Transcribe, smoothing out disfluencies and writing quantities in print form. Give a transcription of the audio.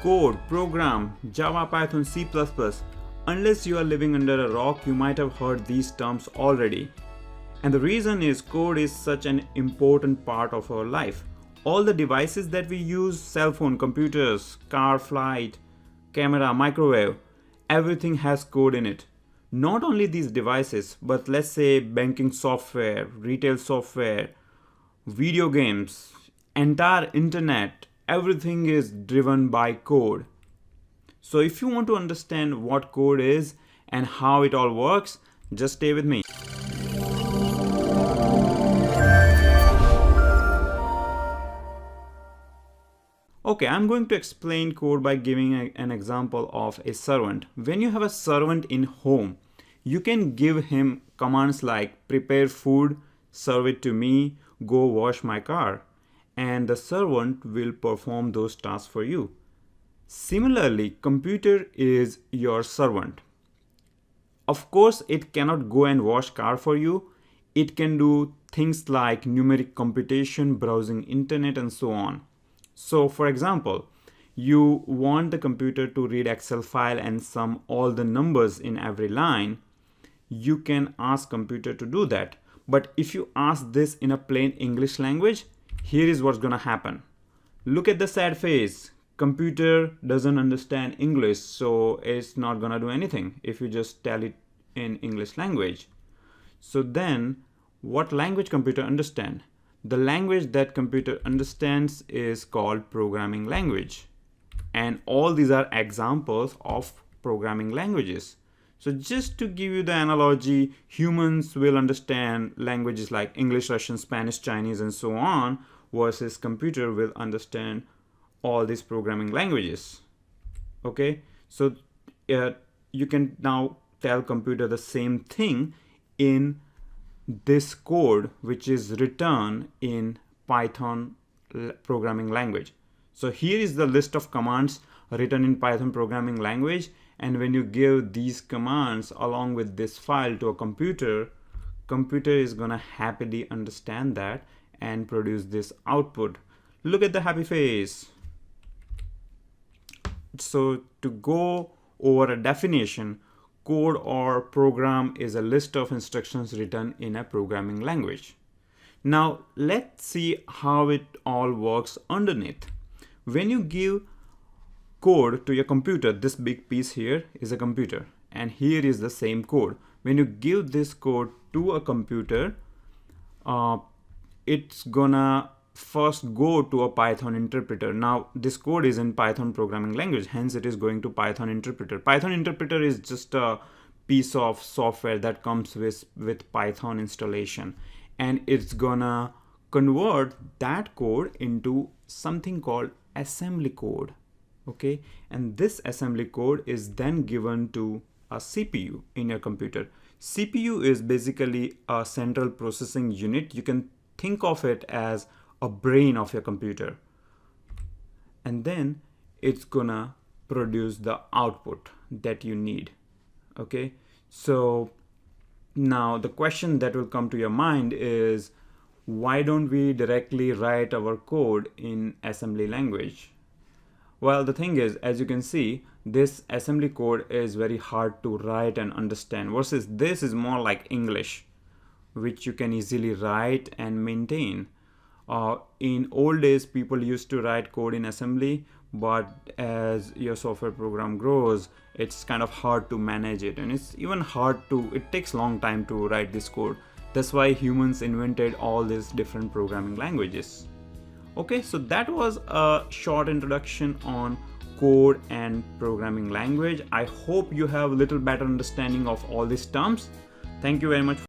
code, program, Java, Python, C++. Unless you are living under a rock, you might have heard these terms already. And the reason is code is such an important part of our life. All the devices that we use, cell phone, computers, car, flight, camera, microwave, everything has code in it. Not only these devices, but let's say banking software, retail software, video games, entire internet, everything is driven by code. So if you want to understand what code is and how it all works, just stay with me. Okay, I'm going to explain code by giving an example of a servant. When you have a servant in home, you can give him commands like prepare food, serve it to me, go wash my car, and the servant will perform those tasks for you. Similarly, computer is your servant. Of course, it cannot go and wash car for you. It can do things like numeric computation, browsing internet, and so on. So for example, you want the computer to read Excel file and sum all the numbers in every line. You can ask computer to do that. But if you ask this in a plain English language, here is what's gonna happen. Look at the sad face. Computer doesn't understand English, so it's not gonna do anything if you just tell it in English language. So then, what language computer understand? The language that computer understands is called programming language. And all these are examples of programming languages. So just to give you the analogy, humans will understand languages like English, Russian, Spanish, Chinese, and so on, versus computer will understand all these programming languages. Okay, so you can now tell computer the same thing in this code, which is written in Python programming language. So here is the list of commands written in Python programming language, and when you give these commands along with this file to a computer, computer is gonna happily understand that and produce this output. Look at the happy face. So to go over a definition, code or program is a list of instructions written in a programming language. Now let's see how it all works underneath. When you give code to your computer, this big piece here is a computer, and here is the same code. When you give this code to a computer, it's gonna first go to a Python interpreter. Now this code is in Python programming language, hence it is going to Python interpreter. Python interpreter is just a piece of software that comes with Python installation, and it's gonna convert that code into something called assembly code. Okay, and this assembly code is then given to a CPU in your computer. CPU is basically a central processing unit. You can think of it as a brain of your computer, and then it's gonna produce the output that you need. Okay, so now the question that will come to your mind is, why don't we directly write our code in assembly language? Well, the thing is, as you can see, this assembly code is very hard to write and understand, versus this is more like English, which you can easily write and maintain. In old days, people used to write code in assembly, but as your software program grows, it's kind of hard to manage it, and it's even it takes a long time to write this code. That's why humans invented all these different programming languages. Okay, so that was a short introduction on code and programming language. I hope you have a little better understanding of all these terms. Thank you very much.